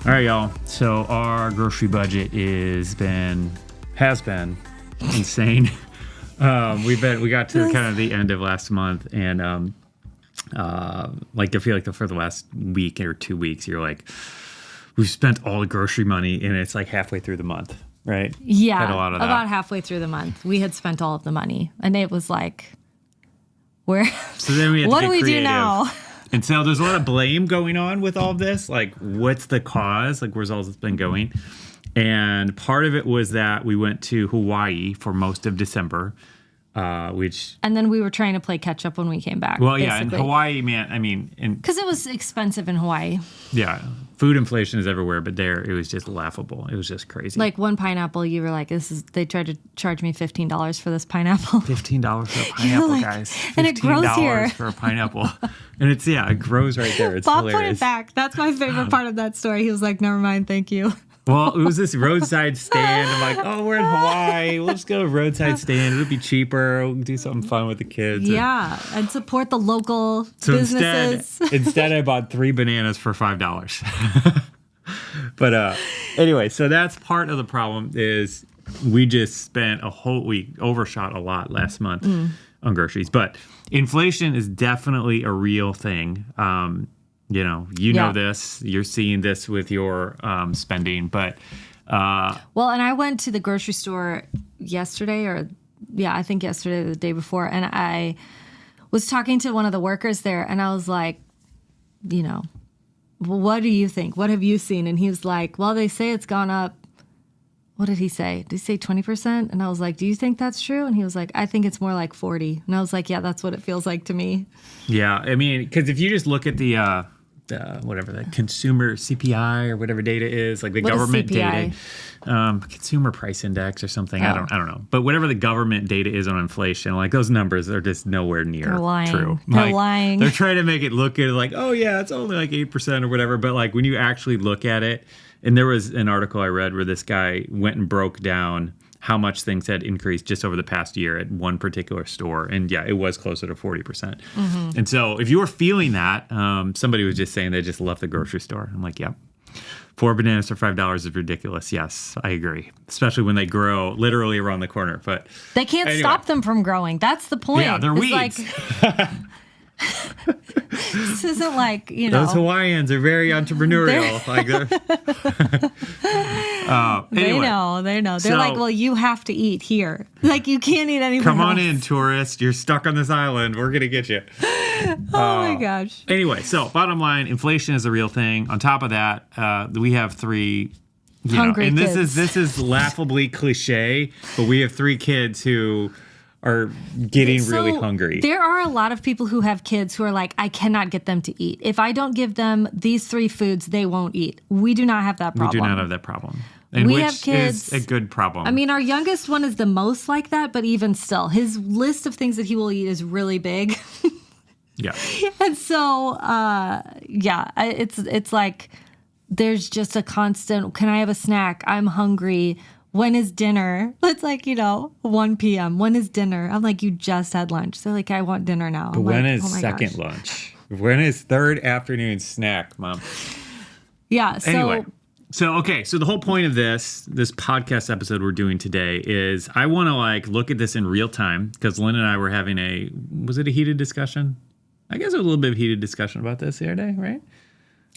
All right, y'all. So our grocery budget has been insane. We got to kind of the end of last month, and I feel like for the last week or 2 weeks, you're like, we've spent all the grocery money, and it's like halfway through the month, right? Yeah, Had a lot of that. About halfway through the month, we had spent all of the money, and it was like, So then we had what to do get we creative. do now? And so there's a lot of blame going on with all of this. Like, what's the cause? Like, where's all this been going? And part of it was that we went to Hawaii for most of December, which... And then we were trying to play catch up when we came back. Well, yeah, basically. in Hawaii, man, I mean... Because it was expensive in Hawaii. Yeah, food inflation is everywhere, but there, it was just laughable. It was just crazy. Like one pineapple, you were like, they tried to charge me $15 for this pineapple. $15 for a pineapple, like, guys. and it grows here. $15 for a pineapple. And it grows right there. It's Bob hilarious. put it back. That's my favorite part of that story. He was like, never mind, thank you. Well, it was this roadside stand. I'm like, oh, we're in Hawaii. We'll just go to a roadside stand. It'll be cheaper. We'll do something fun with the kids. Yeah, and support the local businesses. Instead, I bought 3 bananas for $5. But anyway, so that's part of the problem is we just spent a whole week, overshot a lot last month on groceries. But inflation is definitely a real thing. You know this. You're seeing this with your spending. But well, and I went to the grocery store yesterday, I think yesterday or the day before, and I was talking to one of the workers there, and I was like, well, what do you think? What have you seen? And he was like, well, they say it's gone up. What did he say? Did he say 20%? And I was like, do you think that's true? And he was like, I think it's more like 40. And I was like, yeah, that's what it feels like to me. Yeah, I mean, because if you just look at the consumer CPI or whatever data is, like the government data, consumer price index or something. I don't know. But whatever the government data is on inflation, like those numbers are just nowhere near true. They're lying. They're trying to make it look good like, oh yeah, it's only like 8% or whatever. But like when you actually look at it, and there was an article I read where this guy went and broke down how much things had increased just over the past year at one particular store. And yeah, it was closer to 40%. Mm-hmm. And so if you were feeling that, somebody was just saying they just left the grocery store. I'm like, yep. 4 bananas for $5 is ridiculous. Yes, I agree. Especially when they grow literally around the corner. But they can't stop them from growing. That's the point. Yeah, they're weeds. This isn't like, Those Hawaiians are very entrepreneurial. Anyway. They know. They're like, well, you have to eat here. Like, you can't eat anywhere Come on else. in, tourist. You're stuck on this island. We're going to get you. Oh, my gosh. Anyway, so bottom line, inflation is a real thing. On top of that, we have 3... hungry and kids. this is laughably cliche, but we have 3 kids who are getting really hungry. There are a lot of people who have kids who are like, I cannot get them to eat. If I don't give them these 3 foods, they won't eat. We do not have that problem. We do not have that problem. And we which have kids. is a good problem. I mean, our youngest one is the most like that, but even still, his list of things that he will eat is really big. Yeah. And so, it's like there's just a constant, can I have a snack? I'm hungry. When is dinner? It's like, 1 p.m. When is dinner? I'm like, you just had lunch. So like, I want dinner now. But when is second lunch? When is third afternoon snack, Mom? Yeah. Anyway. So the whole point of this podcast episode we're doing today is I want to look at this in real time because Lynn and I were having was it a heated discussion? I guess it was a little bit of heated discussion about this the other day, right?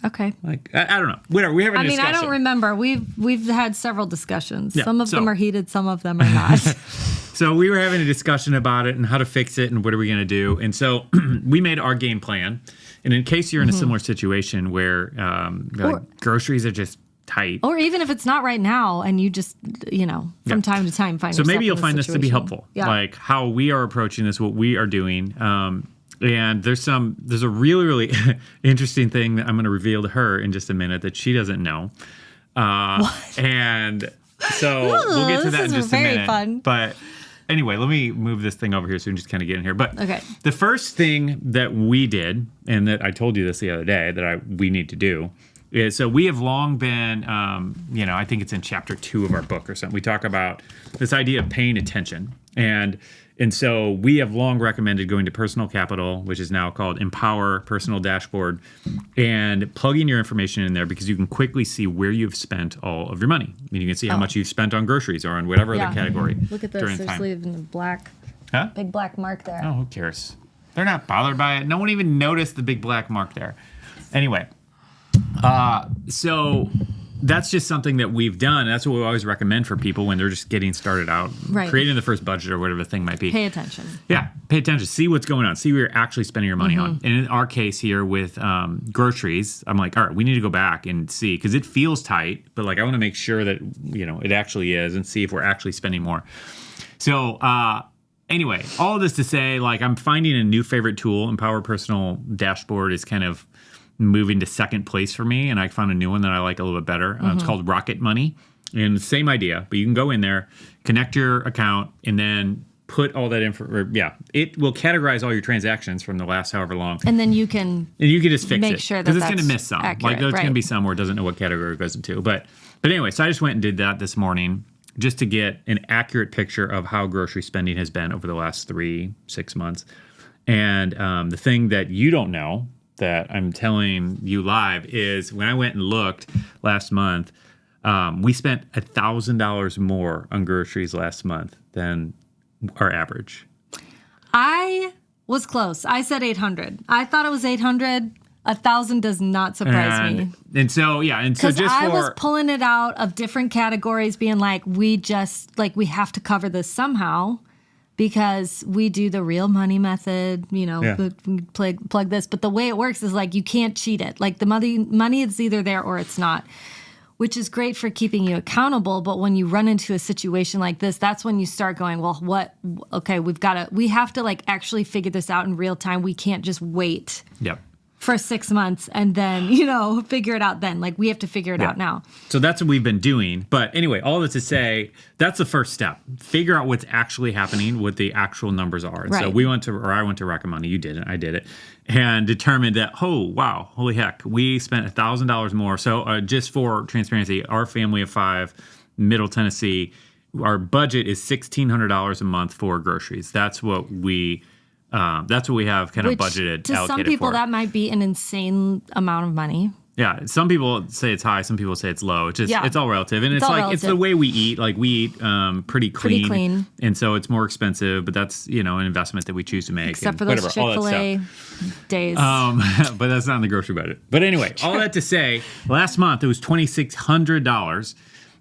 Okay. I don't know. Whatever. We have a discussion. I don't remember. We've had several discussions. Yeah, some of them are heated, some of them are not. So we were having a discussion about it and how to fix it and what are we going to do. And so we made our game plan. And in case you're in a similar situation where groceries are just tight. Or even if it's not right now and you just, from time to time find yourself in a situation. So maybe you'll find this to be helpful. Yeah. Like how we are approaching this, what we are doing. And there's a really, really interesting thing that I'm going to reveal to her in just a minute that she doesn't know. And so we'll get to that in just a minute. Fun. But anyway, let me move this thing over here so we can just kind of get in here. But okay. The first thing that we did, and that I told you this the other day that we need to do, is so we have long been, I think it's in chapter 2 of our book or something. We talk about this idea of paying attention. And And so we have long recommended going to Personal Capital, which is now called Empower Personal Dashboard, and plugging your information in there because you can quickly see where you've spent all of your money. I mean, you can see how much you've spent on groceries or on whatever other category. Look at this. During the There's time. even a black, big black mark there. Oh, who cares? They're not bothered by it. No one even noticed the big black mark there. Anyway, so that's just something that we've done. That's what we always recommend for people when they're just getting started out, creating the first budget or whatever the thing might be. Pay attention. Yeah, pay attention. See what's going on. See where you're actually spending your money on. And in our case here with groceries, I'm like, all right, we need to go back and see because it feels tight, but like I want to make sure that it actually is and see if we're actually spending more. So anyway, all of this to say, like I'm finding a new favorite tool. Empower Personal Dashboard is kind of moving to second place for me, and I found a new one that I like a little bit better. It's called RocketMoney, and the same idea, but you can go in there, connect your account, and then put all that info. It will categorize all your transactions from the last however long, and then you can just fix make it sure that because it's going to miss some. accurate, like there's going to be some where it doesn't know what category it goes into. But anyway, so I just went and did that this morning just to get an accurate picture of how grocery spending has been over the last 3-6 months. And the thing that you don't know that I'm telling you live is when I went and looked last month, we spent $1,000 more on groceries last month than our average. I was close. I said 800. I thought it was 800. 1,000 does not surprise me. And so, because I was pulling it out of different categories, being like, we have to cover this somehow. Because we do the real money method, we plug this. But the way it works is like you can't cheat it. Like the money is either there or it's not, which is great for keeping you accountable. But when you run into a situation like this, that's when you start going, well, what? Okay, we have to like actually figure this out in real time. We can't just wait. For 6 months and then, figure it out then. Like, we have to figure it out now. So that's what we've been doing. But anyway, all this to say, that's the first step. Figure out what's actually happening, what the actual numbers are. And so I went to RocketMoney. You didn't. I did it. And determined that, holy heck, we spent $1,000 more. So just for transparency, our family of 5, Middle Tennessee, our budget is $1,600 a month for groceries. That's what we have kind of budgeted, to some people for. That might be an insane amount of money. Yeah, some people say it's high, some people say it's low. It's just it's all relative, and it's it's the way we eat. Like we eat pretty clean, and so it's more expensive. But that's an investment that we choose to make. Except for those Chick-fil-A days. But that's not in the grocery budget. But anyway, all that to say, last month it was $2,600.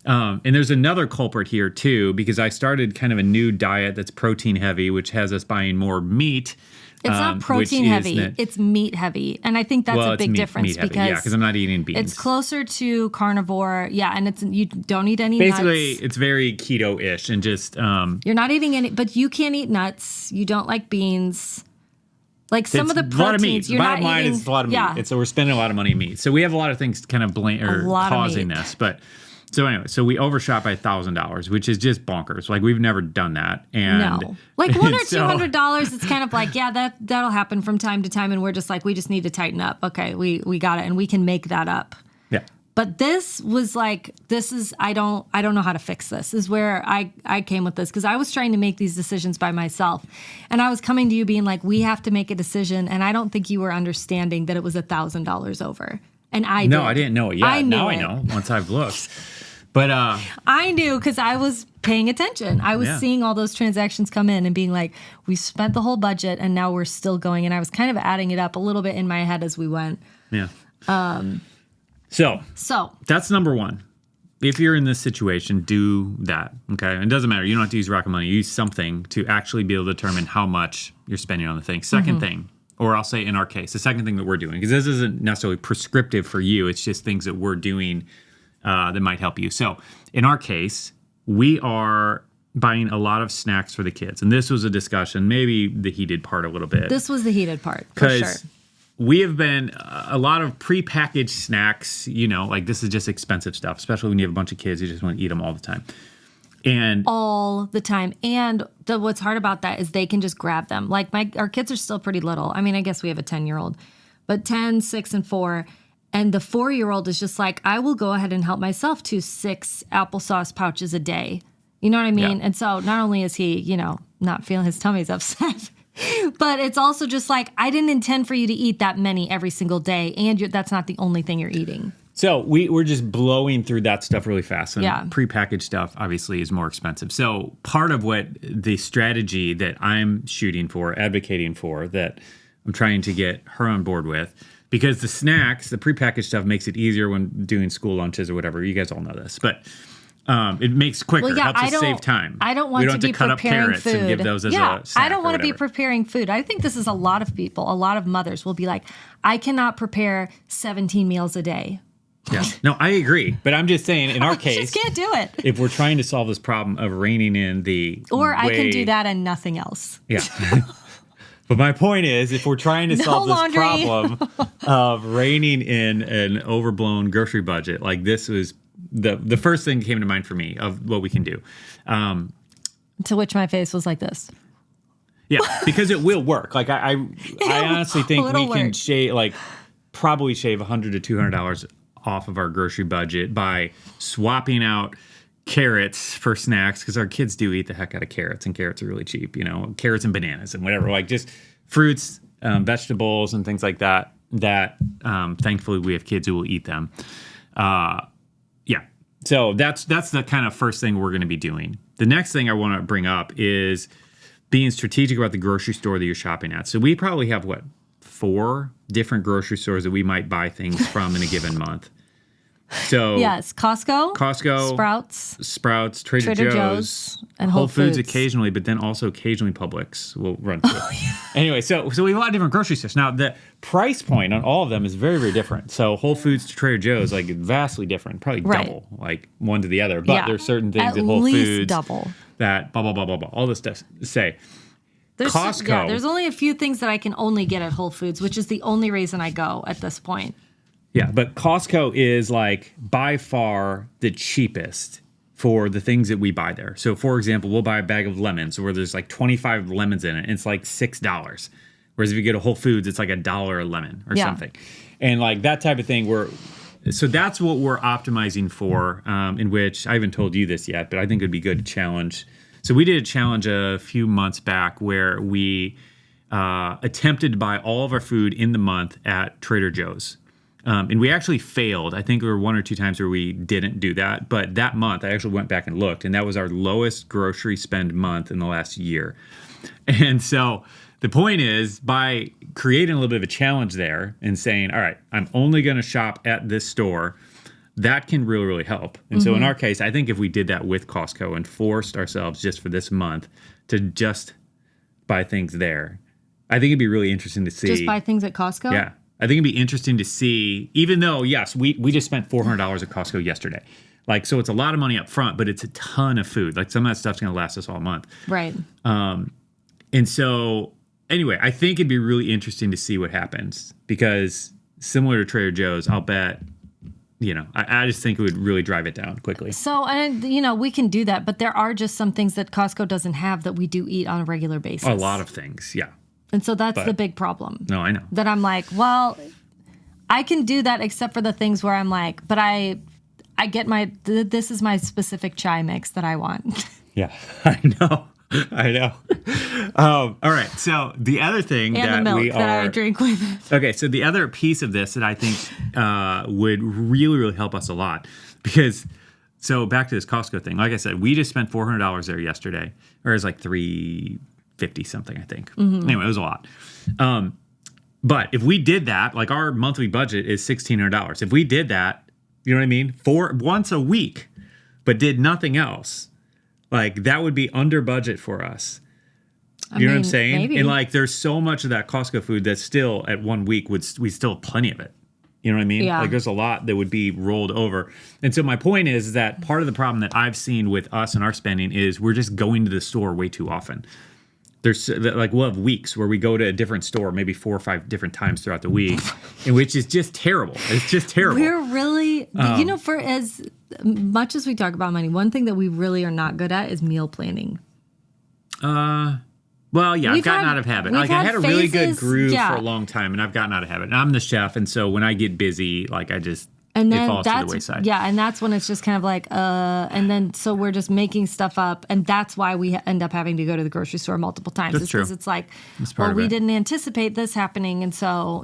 And there's another culprit here too, because I started kind of a new diet that's protein heavy, which has us buying more meat. It's not protein heavy; it's meat heavy, and I think that's a big difference because I'm not eating beans. It's closer to carnivore, and you don't eat any. Basically, nuts. It's very keto-ish, and just you're not eating any, but you can't eat nuts. You don't like beans. Like some of the proteins, a lot of meat. You're Bottom not line eating. It's a lot of meat. And so we're spending a lot of money on meat. So we have a lot of things kind of causing this, but. So anyway, we overshot by $1,000, which is just bonkers. Like we've never done that. And no, like $100 or $200, it's kind of like that'll happen from time to time, and we're just like we just need to tighten up. Okay, we got it, and we can make that up. Yeah. But this was like I don't know how to fix this. This is where I came with this because I was trying to make these decisions by myself, and I was coming to you being like, we have to make a decision, and I don't think you were understanding that it was $1,000 over. And I didn't know it yet. I know once I've looked. But I knew because I was paying attention. I was seeing all those transactions come in and being like, we spent the whole budget and now we're still going. And I was kind of adding it up a little bit in my head as we went. Yeah. So that's number one. If you're in this situation, do that. Okay. And it doesn't matter. You don't have to use RocketMoney. Use something to actually be able to determine how much you're spending on the thing. Second thing, or I'll say in our case, the second thing that we're doing, because this isn't necessarily prescriptive for you. It's just things that we're doing that might help you. So in our case, we are buying a lot of snacks for the kids. And this was a discussion, maybe the heated part a little bit. This was the heated part, for sure. We have been a lot of prepackaged snacks, like this is just expensive stuff, especially when you have a bunch of kids, you just want to eat them all the time. And all the time. And what's hard about that is they can just grab them. Like our kids are still pretty little. I mean, I guess we have a 10-year-old, but 10, 6, and 4. And the 4-year-old is just like, I will go ahead and help myself to 6 applesauce pouches a day. You know what I mean? Yeah. And so not only is he, not feeling his tummy's upset. But it's also just like, I didn't intend for you to eat that many every single day, and that's not the only thing you're eating. So we're just blowing through that stuff really fast. And Yeah. prepackaged stuff obviously is more expensive. So part of what the strategy that I'm shooting for, advocating for, that I'm trying to get her on board with, because the snacks, the prepackaged stuff makes it easier when doing school lunches or whatever. You guys all know this. But it makes quicker. Well, yeah, helps us save time. I don't want we don't to have be cut up preparing carrots food. and give those as a snack. I don't want to be preparing food. I think this is a lot of people, a lot of mothers will be like, I cannot prepare 17 meals a day. Yeah. No, I agree. But I'm just saying, in our I case, just can't do it. if we're trying to solve this problem of reining in the Or I can do that and nothing else. Yeah. But my point is, if we're trying to solve this laundry. problem of reining in an overblown grocery budget, like this was the first thing that came to mind for me of what we can do. To which my face was like this. Yeah, because it will work. Like I honestly think we It'll can work. shave, probably shave $100 to $200 off of our grocery budget by swapping out carrots for snacks, because our kids do eat the heck out of carrots, and carrots are really cheap, carrots and bananas and whatever, like just fruits, vegetables and things like that thankfully we have kids who will eat them. Yeah, so that's the kind of first thing we're going to be doing. The next thing I want to bring up is being strategic about the grocery store that you're shopping at. So we probably have 4 different grocery stores that we might buy things from in a given month. So Yes, Costco, Sprouts, Trader Joe's, and Whole Foods occasionally, but then also occasionally Publix will run through. Anyway, so we have a lot of different grocery stores. Now, the price point on all of them is very, very different. So Whole Foods to Trader Joe's, vastly different, probably double, one to the other. But there's certain things at Whole Foods double. that blah, blah, blah, blah, blah, all this stuff say. Costco. Yeah, there's only a few things that I can only get at Whole Foods, which is the only reason I go at this point. Yeah, but Costco is by far the cheapest for the things that we buy there. So, for example, we'll buy a bag of lemons where there's 25 lemons in it, and it's $6. Whereas if you go to Whole Foods, it's $1 a lemon or something. And that type of thing, so that's what we're optimizing for, in which I haven't told you this yet, but I think it would be good to challenge. So we did a challenge a few months back where we attempted to buy all of our food in the month at Trader Joe's. And we actually failed. I think there were 1 or 2 times where we didn't do that. But that month, I actually went back and looked, and that was our lowest grocery spend month in the last year. And so the point is, by creating a little bit of a challenge there and saying, all right, I'm only going to shop at this store, that can really, really help. And so in our case, I think if we did that with Costco and forced ourselves just for this month to just buy things there, I think it'd be really interesting to see. Just buy things at Costco? Yeah. I think it'd be interesting to see, even though, yes, we just spent $400 at Costco yesterday. So it's a lot of money up front, but it's a ton of food. Some of that stuff's going to last us all month. Right. And so, anyway, I think it'd be really interesting to see what happens, because similar to Trader Joe's, I'll bet, I just think it would really drive it down quickly. So, and we can do that, but there are just some things that Costco doesn't have that we do eat on a regular basis. A lot of things, yeah. And so that's the big problem. No, I know. That I'm like, well, I can do that except for the things where I'm like, but I get this is my specific chai mix that I want. Yeah, I know. All right. So the other thing and that the milk we that I drink with it. Okay, so the other piece of this that I think would really, really help us a lot, because so back to this Costco thing. Like I said, we just spent $400 there yesterday, or it was $350 something, I think. Anyway, it was a lot. But if we did that, our monthly budget is $1,600. If we did that, you know what I mean, for once a week, but did nothing else, that would be under budget for us. You know what I'm saying? Maybe. And there's so much of that Costco food that still at 1 week we still have plenty of it. You know what I mean? Yeah. There's a lot that would be rolled over. And so my point is that part of the problem that I've seen with us and our spending is we're just going to the store way too often. There's we'll have weeks where we go to a different store, maybe 4 or 5 different times throughout the week, and which is just terrible. It's just terrible. We're really, for as much as we talk about money, one thing that we really are not good at is meal planning. Well, yeah, I've gotten out of habit. I had a really good groove for a long time, and I've gotten out of habit. And I'm the chef, and so when I get busy, I just And it then falls to the wayside. Yeah, and that's when it's just kind of like, and then so we're just making stuff up, and that's why we end up having to go to the grocery store multiple times. That's true. Because it's like, part of we it. didn't anticipate this happening, and so,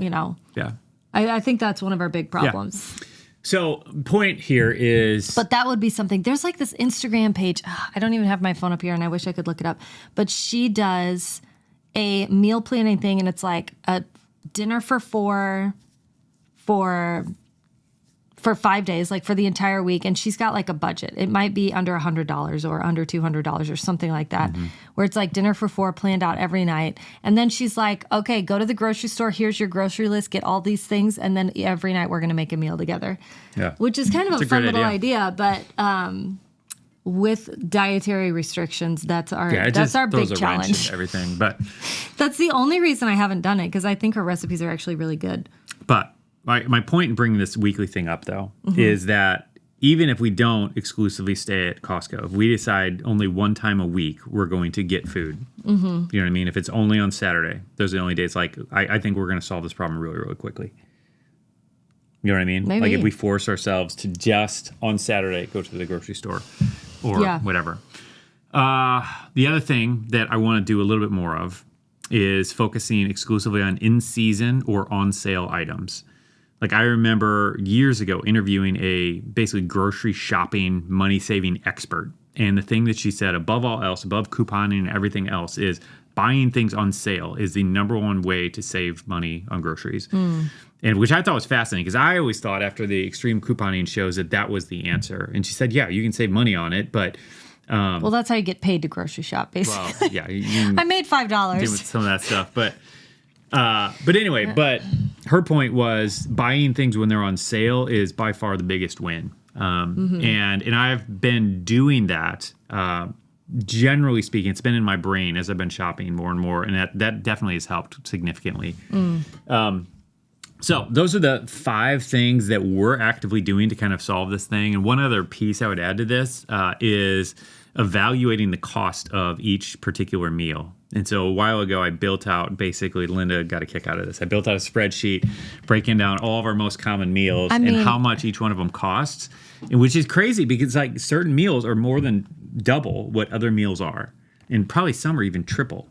Yeah. I think that's one of our big problems. So point here is, But that would be something. There's like this Instagram page. I don't even have my phone up here, and I wish I could look it up. But she does a meal planning thing, and it's like a dinner for 4 for 5 days, like for the entire week. And she's got like a budget. It might be under $100 or under $200 or something like that, where it's like dinner for 4 planned out every night. And then she's like, okay, go to the grocery store. Here's your grocery list. Get all these things. And then every night we're going to make a meal together. Yeah. Which is kind of a It's a fun great little idea. But with dietary restrictions, that's our big throws a wrench challenge. into everything. But That's the only reason I haven't done it, because I think her recipes are actually really good. But my point in bringing this weekly thing up, though, is that even if we don't exclusively stay at Costco, if we decide only one time a week we're going to get food, you know what I mean? If it's only on Saturday, those are the only days. Like, I think we're going to solve this problem really, really quickly. You know what I mean? Maybe. Like if we force ourselves to just on Saturday go to the grocery store or whatever. The other thing that I want to do a little bit more of is focusing exclusively on in-season or on-sale items. Like I remember years ago interviewing a basically grocery shopping, money-saving expert. And the thing that she said, above all else, above couponing and everything else, is buying things on sale is the number one way to save money on groceries. And which I thought was fascinating, because I always thought after the extreme couponing shows that was the answer. And she said, yeah, you can save money on it, but... well, that's how you get paid to grocery shop, basically. Well, yeah. You I made $5. do with some of that stuff. But anyway, but her point was buying things when they're on sale is by far the biggest win. And I've been doing that, generally speaking. It's been in my brain as I've been shopping more and more, and that definitely has helped significantly. So those are the 5 things that we're actively doing to kind of solve this thing. And one other piece I would add to this is evaluating the cost of each particular meal. And so a while ago, I built out, basically, Linda got a kick out of this. I built out a spreadsheet breaking down all of our most common meals and how much each one of them costs, and which is crazy because like certain meals are more than double what other meals are. And probably some are even triple.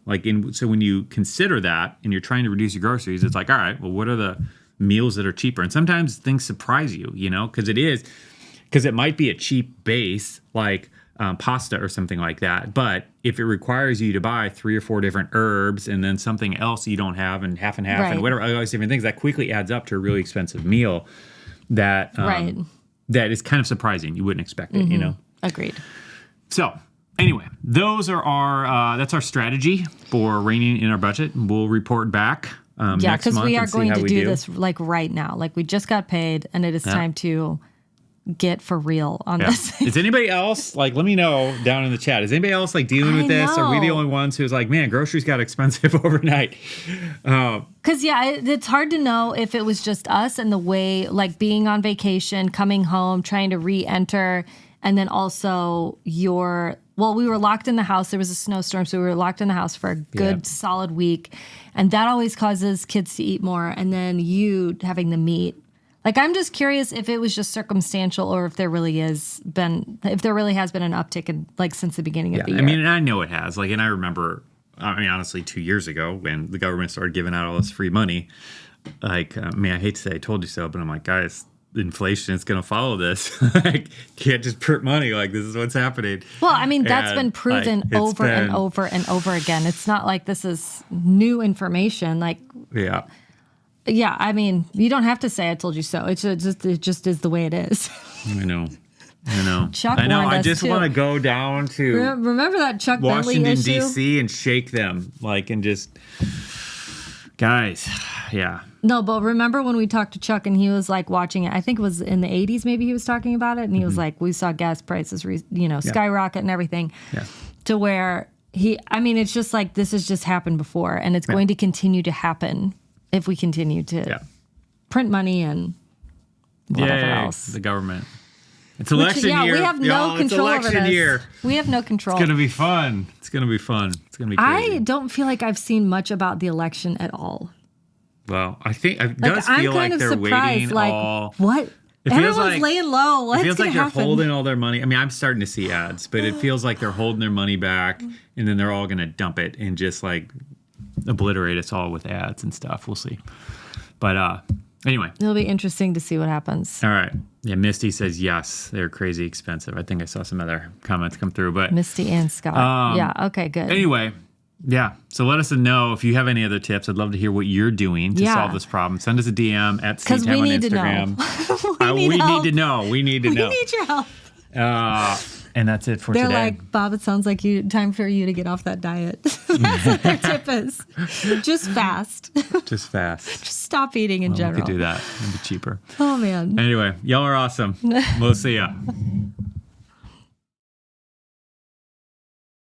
So when you consider that and you're trying to reduce your groceries, it's like, all right, well, what are the meals that are cheaper? And sometimes things surprise you, because it might be a cheap base like pasta or something like that. But if it requires you to buy 3 or 4 different herbs and then something else you don't have and half and whatever, all these different things, that quickly adds up to a really expensive meal that that is kind of surprising. You wouldn't expect it, Agreed. So anyway, those are that's our strategy for reining in our budget. We'll report back next month. Because we are going to do this this like right now. Like we just got paid, and it is time to get for real on this. Is anybody else, let me know down in the chat. Is anybody else dealing with this? Are we the only ones who's like, man, groceries got expensive overnight? Because it's hard to know if it was just us and the way, being on vacation, coming home, trying to re-enter, and then also we were locked in the house. There was a snowstorm, so we were locked in the house for a good solid week. And that always causes kids to eat more. And then you having the meat. I'm just curious if it was just circumstantial or if there really has been an uptick in since the beginning of the year. I mean, I know it has. And I remember, honestly, 2 years ago when the government started giving out all this free money, I hate to say I told you so, but I'm like, guys, inflation is going to follow this. Can't just print money. This is what's happening. Well, that's been proven over and over and over again. It's not like this is new information. Yeah, you don't have to say I told you so. It just is the way it is. I know. Chuck I know. warned I us just too. want to go down to remember that Chuck Bentley Washington, issue? D.C. and shake them, and just, guys, yeah. No, but remember when we talked to Chuck and he was watching it? I think it was in the 80s maybe he was talking about it, and he was like, we saw gas prices, skyrocket and everything, to where it's just this has just happened before, and it's going to continue to happen if we continue to print money and whatever else. The government. It's election year. We have no control over this. Year. We have no control. It's going to be fun. It's going to be crazy. I don't feel like I've seen much about the election at all. Well, I think it does feel I'm kind of they're surprised, waiting all... What? It feels Everyone's laying low. What's it feels gonna like they're happen? holding all their money. I mean, I'm starting to see ads, but it feels like they're holding their money back, and then they're all going to dump it and just like obliterate us all with ads and stuff. We'll see. But anyway. It'll be interesting to see what happens. All right. Yeah, Misty says yes, they're crazy expensive. I think I saw some other comments come through, but Misty and Scott. Yeah, okay, good. Anyway, yeah. So let us know if you have any other tips. I'd love to hear what you're doing to solve this problem. Send us a DM at because we on need Instagram. to know. we need to know. We need to know. We need your help. And that's it for They're today. like, Bob, it sounds like time for you to get off that diet. That's what their tip is. Just fast. Just fast. Just stop eating in We general. could do that. It'd be cheaper. Oh, man. Anyway, y'all are awesome. We'll see ya.